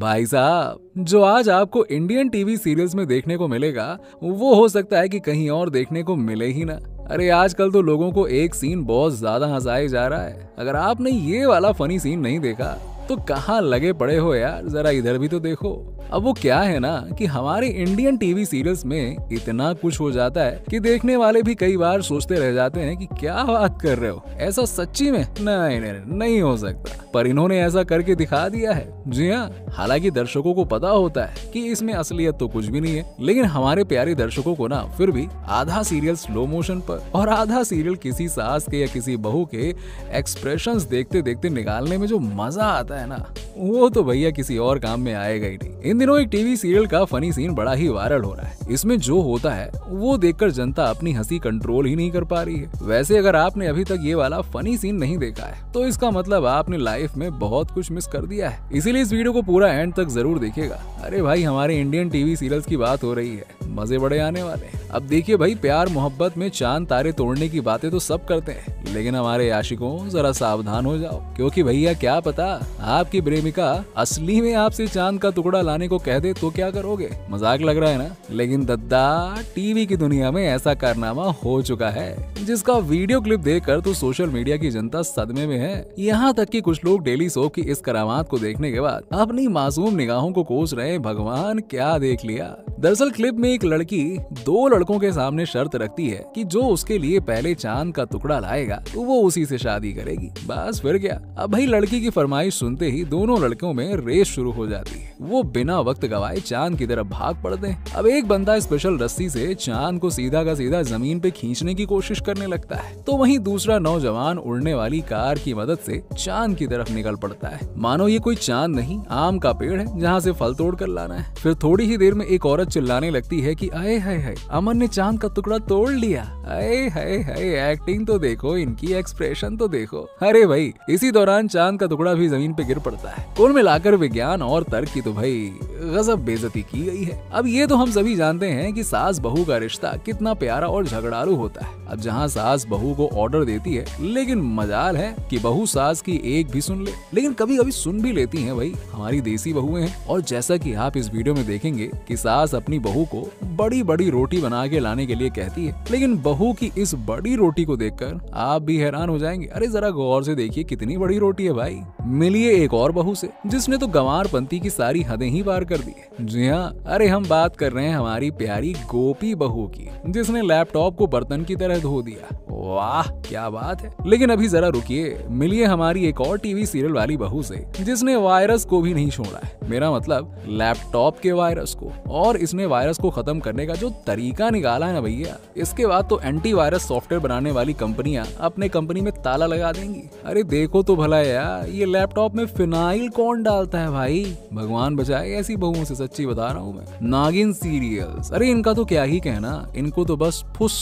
भाई साहब, जो आज आपको इंडियन टीवी सीरियल्स में देखने को मिलेगा वो हो सकता है कि कहीं और देखने को मिले ही ना। अरे आजकल तो लोगों को एक सीन बहुत ज्यादा हंसाया जा रहा है। अगर आपने ये वाला फनी सीन नहीं देखा तो कहाँ लगे पड़े हो यार, जरा इधर भी तो देखो। अब वो क्या है ना कि हमारे इंडियन टीवी सीरियल्स में इतना कुछ हो जाता है कि देखने वाले भी कई बार सोचते रह जाते हैं कि क्या बात कर रहे हो, ऐसा सच्ची में नहीं हो सकता। पर इन्होंने ऐसा करके दिखा दिया है। जी हाँ, हालांकि दर्शकों को पता होता है कि इसमें असलियत तो कुछ भी नहीं है, लेकिन हमारे प्यारे दर्शकों को ना फिर भी आधा सीरियल स्लो मोशन पर और आधा सीरियल किसी सास के या किसी बहू के एक्सप्रेशंस देखते देखते निकालने में जो मजा आता है ना, वो तो भैया किसी और काम में आएगा ही नहीं। इन दिनों एक टीवी सीरियल का फनी सीन बड़ा ही वायरल हो रहा है। इसमें जो होता है वो देखकर जनता अपनी हंसी कंट्रोल ही नहीं कर पा रही है। वैसे अगर आपने अभी तक ये वाला फनी सीन नहीं देखा है तो इसका मतलब आपने लाइफ में बहुत कुछ मिस कर दिया है। इसीलिए इस वीडियो को पूरा एंड तक जरूर देखिएगा। अरे भाई, हमारे इंडियन टीवी सीरियल्स की बात हो रही है, मजे बड़े आने वाले हैं। अब देखिए भाई, प्यार मोहब्बत में चांद तारे तोड़ने की बातें तो सब करते हैं, लेकिन हमारे आशिकों जरा सावधान हो जाओ, क्योंकि भैया क्या पता आपकी प्रेमिका असली में आपसे चांद का टुकड़ा लाने को कह दे तो क्या करोगे। मजाक लग रहा है ना, लेकिन दद्दा टीवी की दुनिया में ऐसा कारनामा हो चुका है जिसका वीडियो क्लिप देखकर तो सोशल मीडिया की जनता सदमे में है। यहाँ तक कि कुछ लोग डेली सोप की इस करामात को देखने के बाद अपनी मासूम निगाहों को कोस रहे, भगवान क्या देख लिया। दरअसल क्लिप में एक लड़की दो लड़कों के सामने शर्त रखती है कि जो उसके लिए पहले चांद का टुकड़ा लाएगा तो वो उसी से शादी करेगी। बस फिर क्या, अब भाई लड़की की फरमाइश सुनते ही दोनों लड़कों में रेस शुरू हो जाती है। वो बिना वक्त गवाए चांद की तरफ भाग पड़ते हैं। अब एक बंदा स्पेशल रस्सी से चांद को सीधा का सीधा जमीन पे खींचने की कोशिश करने लगता है, तो वहीं दूसरा नौजवान उड़ने वाली कार की मदद से चांद की तरफ निकल पड़ता है। मानो ये कोई चांद नहीं, आम का पेड़ है जहाँ से फल तोड़ कर लाना है। फिर थोड़ी ही देर में एक औरत चिल्लाने लगती है कि आए हाय हाय, अमन ने चांद का टुकड़ा तोड़ लिया। आए हाय हाय, एक्टिंग तो देखो, इनकी एक्सप्रेशन तो देखो। अरे भाई, इसी दौरान चांद का टुकड़ा भी जमीन पे गिर पड़ता है। कुल मिलाकर विज्ञान और तर्क की तो भाई गजब बेइज्जती की गई है। अब ये तो हम सभी जानते हैं कि सास बहू का रिश्ता कितना प्यारा और झगड़ालू होता है। अब जहाँ सास बहू को ऑर्डर देती है, लेकिन मजाल है कि बहू सास की एक भी सुन ले, लेकिन कभी कभी सुन भी लेती हैं। भाई हमारी देसी बहुएं हैं। और जैसा कि आप इस वीडियो में देखेंगे कि सास अपनी बहू को बड़ी बड़ी रोटी बना के लाने के लिए कहती है, लेकिन बहू की इस बड़ी रोटी को देखकर आप भी हैरान हो जाएंगे। अरे जरा गौर से देखिए कितनी बड़ी रोटी है भाई। मिलिए एक और बहू से जिसने तो गंवारपंती की सारी हदें ही पार कर दी है। जी हाँ, अरे हम बात कर रहे हैं हमारी प्यारी गोपी बहू की, जिसने लैपटॉप को बर्तन की तरह धो दिया। वाह क्या बात है। लेकिन अभी जरा रुकिए, मिलिए हमारी एक और टीवी सीरियल वाली बहू से जिसने वायरस को भी नहीं छोड़ा है। मेरा मतलब लैपटॉप के वायरस को। और इसने वायरस को खत्म करने का जो तरीका निकाला है ना भैया, इसके बाद तो एंटीवायरस सॉफ्टवेयर बनाने वाली कंपनियां अपने कंपनी में ताला लगा देंगी। अरे देखो तो भला यार, ये लैपटॉप में फिनाइल कौन डालता है भाई। भगवान बचाए ऐसी बहुओं से, सच्ची बता रहा हूँ मैं। नागिन सीरियल्स, अरे इनका तो क्या ही कहना, इनको तो बस फुस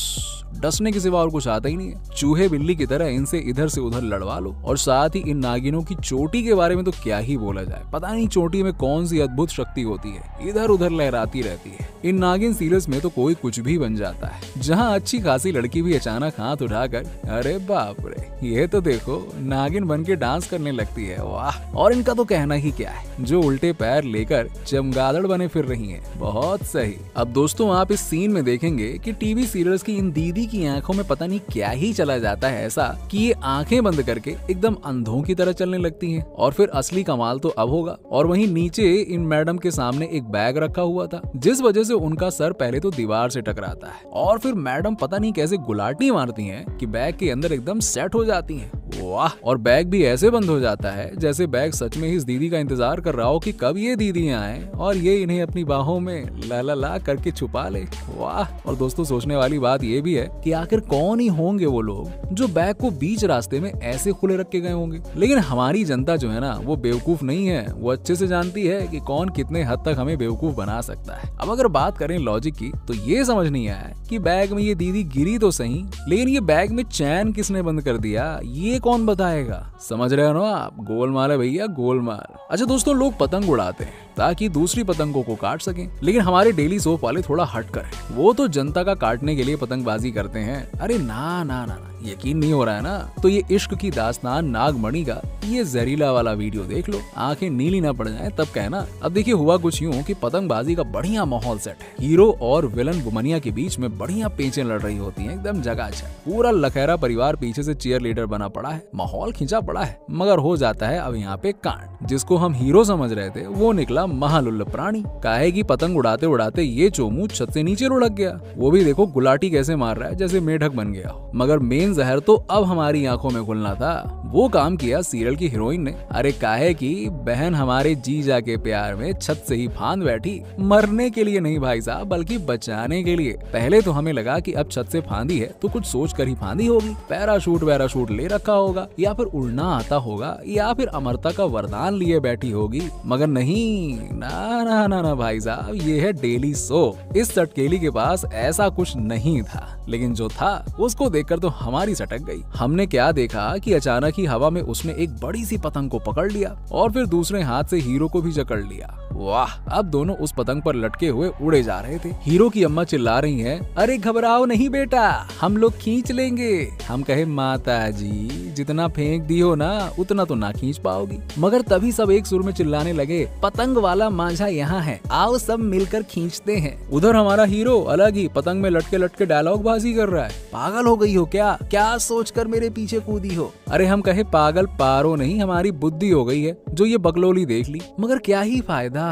डसने के सिवा और कुछ आता ही नहीं है। चूहे बिल्ली की तरह इनसे इधर से उधर लड़वा लो। और साथ ही इन नागिनों की चोटी के बारे में तो क्या ही बोला जाए। पता नहीं चोटी में कौन सी अद्भुत शक्ति होती है, इधर उधर लहराती रहती है। इन नागिन सीरियल्स में तो कोई कुछ भी बन जाता है, जहाँ अच्छी खासी लड़की भी अचानक हाथ उठाकर अरे बाप रे ये तो देखो नागिन बन के डांस करने लगती है। वाह, और इनका तो कहना ही क्या है, जो उल्टे पैर लेकर चमगादड़ बने फिर रही है। बहुत सही। अब दोस्तों आप इस सीन में देखेंगे कि टीवी सीरियल्स की इन दीदी की आंखों में पता नहीं क्या ही चला जाता है ऐसा कि ये आंखें बंद करके एकदम अंधों की तरह चलने लगती हैं। और फिर असली कमाल तो अब होगा। और वहीं नीचे इन मैडम के सामने एक बैग रखा हुआ था, जिस वजह से उनका सर पहले तो दीवार से टकराता है और फिर मैडम पता नहीं कैसे गुलाटी मारती हैं कि बैग के अंदर एकदम सेट हो जाती हैं। वाह, और बैग भी ऐसे बंद हो जाता है जैसे बैग सच में इस दीदी का इंतजार कर रहा हो कि कब ये दीदी आए और ये इन्हें अपनी बाहों में ला ला ला करके छुपा ले। वाह। और दोस्तों सोचने वाली बात ये भी है कि आखिर कौन ही होंगे वो लोग जो बैग को बीच रास्ते में ऐसे खुले रख के गए होंगे। लेकिन हमारी जनता जो है ना, वो बेवकूफ नहीं है, वो अच्छे से जानती है कि कौन कितने हद तक हमें बेवकूफ बना सकता है। अब अगर बात करें लॉजिक की तो ये समझ नहीं आया कि बैग में ये दीदी गिरी तो सही, लेकिन ये बैग में चैन किसने बंद कर दिया, ये कौन बताएगा। समझ रहे हो ना आप, गोलमाल है भैया, गोलमाल। अच्छा दोस्तों, लोग पतंग उड़ाते हैं ताकि दूसरी पतंगों को काट सकें, लेकिन हमारे डेली सोप वाले थोड़ा हटकर है। वो तो जनता का काटने के लिए पतंगबाजी करते हैं। अरे ना ना ना, यकीन नहीं हो रहा है ना, तो ये इश्क की दास्तान नागमणि का ये जहरीला वाला वीडियो देख लो, आंखें नीली ना पड़ जाए तब कहना। अब देखिए, हुआ कुछ यूं कि पतंगबाजी का बढ़िया माहौल सेट है। हीरो और विलन बुमनिया के बीच में बढ़िया पेंचें लड़ रही होती हैं, एकदम जगाचा। पूरा लखेरा परिवार पीछे से चीयर लीडर बना पड़ा है, माहौल खिंचा पड़ा है। मगर हो जाता है अब यहाँ पे कांड। जिसको हम हीरो समझ रहे थे वो निकला महालुल्ल प्राणी। काहे की पतंग उड़ाते उड़ाते ये चोमू छत से नीचे लुढ़क गया। वो भी देखो गुलाटी कैसे मार रहा है, जैसे मेढक बन गया हो। मगर मेन जहर तो अब हमारी आंखों में घुलना था। वो काम किया सीरियल की हीरोइन ने। अरे काहे की बहन हमारे जीजा के प्यार में छत से ही फांद बैठी, मरने के लिए नहीं भाई साहब, बल्कि बचाने के लिए। पहले तो हमें लगा कि अब छत से फांदी है तो कुछ सोच कर ही फांदी होगी, पैराशूट वैराशूट ले रखा होगा, या फिर उड़ना आता होगा, या फिर अमरता का वरदान लिए बैठी होगी। मगर नहीं, ना ना ना ना भाई साहब, ये है डेली सोप। इस सटकेली के पास ऐसा कुछ नहीं था, लेकिन जो था उसको देखकर तो हमारी सटक गई। हमने क्या देखा कि अचानक ही हवा में उसने एक बड़ी सी पतंग को पकड़ लिया और फिर दूसरे हाथ से हीरो को भी जकड़ लिया। वाह, अब दोनों उस पतंग पर लटके हुए उड़े जा रहे थे। हीरो की अम्मा चिल्ला रही हैं, अरे घबराओ नहीं बेटा, हम लोग खींच लेंगे। हम कहे माता जी, जितना फेंक दी हो ना उतना तो ना खींच पाओगी। मगर तभी सब एक सुर में चिल्लाने लगे, पतंग वाला मांझा यहाँ है, आओ सब मिलकर खींचते हैं। उधर हमारा हीरो अलग ही पतंग में लटके लटके डायलॉग बाजी कर रहा है। पागल हो गई हो क्या, क्या सोचकर मेरे पीछे कूदी हो। अरे हम कहे पागल पारो नहीं, हमारी बुद्धि हो गई है जो ये बकलोली देख ली। मगर क्या ही फायदा,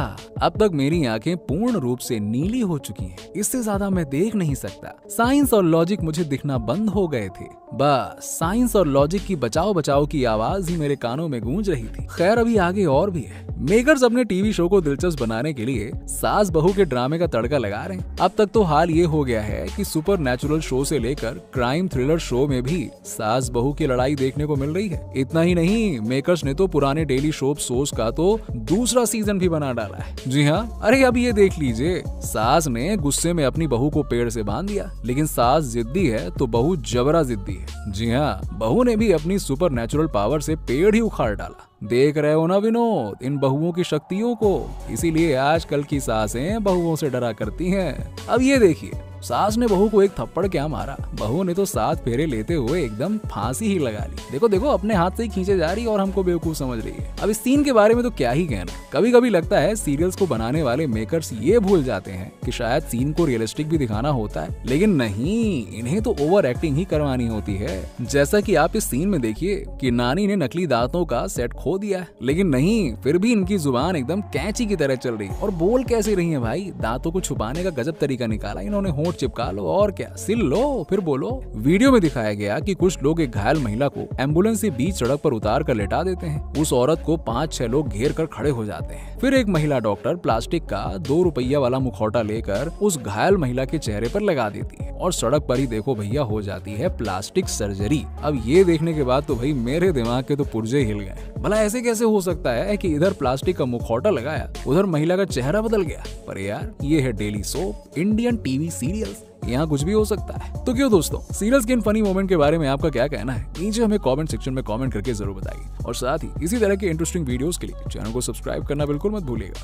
अब तक मेरी आंखें पूर्ण रूप से नीली हो चुकी हैं। इससे ज्यादा मैं देख नहीं सकता। साइंस और लॉजिक मुझे दिखना बंद हो गए थे। बस साइंस और लॉजिक की बचाओ बचाओ की आवाज ही मेरे कानों में गूंज रही थी। खैर, अभी आगे और भी है। मेकर्स अपने टीवी शो को दिलचस्प बनाने के लिए सास बहू के ड्रामे का तड़का लगा रहे हैं। अब तक तो हाल ये हो गया है कि सुपर नेचुरल शो से लेकर क्राइम थ्रिलर शो में भी सास बहू की लड़ाई देखने को मिल रही है। इतना ही नहीं, मेकर्स ने तो पुराने डेली सोप शोज का तो दूसरा सीजन भी बना डाला है। जी हाँ, अरे अब ये देख लीजिए, सास ने गुस्से में अपनी बहू को पेड़ से बांध दिया, लेकिन सास जिद्दी है तो बहू जबरा जिद्दी है। जी हाँ, बहू ने भी अपनी सुपर नेचुरल पावर से पेड़ ही उखाड़ डाला। देख रहे हो ना विनोद, इन बहुओं की शक्तियों को। इसीलिए आजकल की सासें बहुओं से डरा करती हैं। अब ये देखिए, सास ने बहू को एक थप्पड़ क्या मारा, बहू ने तो 7 फेरे लेते हुए एकदम फांसी ही लगा ली। देखो देखो, अपने हाथ से ही खींचे जा रही और हमको बेवकूफ समझ रही है। अब इस सीन के बारे में तो क्या ही कहना। कभी कभी लगता है सीरियल्स को बनाने वाले मेकर्स ये भूल जाते हैं कि शायद सीन को रियलिस्टिक भी दिखाना होता है, लेकिन नहीं, इन्हें तो ओवर एक्टिंग ही करवानी होती है। जैसा कि आप इस सीन में देखिए कि नानी ने नकली दांतों का सेट खो दिया, लेकिन नहीं, फिर भी इनकी जुबान एकदम कैंची की तरह चल रही। और बोल कैसे रही है भाई, दांतों को छुपाने का गजब तरीका निकाला इन्होंने। होंठ चिपका लो और क्या, सिल लो फिर बोलो। वीडियो में दिखाया गया कि कुछ लोग एक घायल महिला को एम्बुलेंस से बीच सड़क पर उतार कर लेटा देते हैं। उस औरत को 5-6 लोग घेर कर खड़े हो जाते हैं। फिर एक महिला डॉक्टर प्लास्टिक का 2 रुपया वाला मुखौटा लेकर उस घायल महिला के चेहरे पर लगा देती है और सड़क पर ही देखो भैया हो जाती है प्लास्टिक सर्जरी। अब ये देखने के बाद तो भाई मेरे दिमाग के तो पुर्जे हिल गए। भला ऐसे कैसे हो सकता है कि इधर प्लास्टिक का मुखौटा लगाया, उधर महिला का चेहरा बदल गया। पर यार, ये है daily soap, Indian TV serials, यहाँ कुछ भी हो सकता है। तो क्यों दोस्तों, सीरियल्स के इन फनी मोमेंट के बारे में आपका क्या कहना है, नीचे हमें कमेंट सेक्शन में कमेंट करके जरूर बताइए। और साथ ही इसी तरह के इंटरेस्टिंग वीडियोस के लिए चैनल को सब्सक्राइब करना बिल्कुल मत भूलिएगा।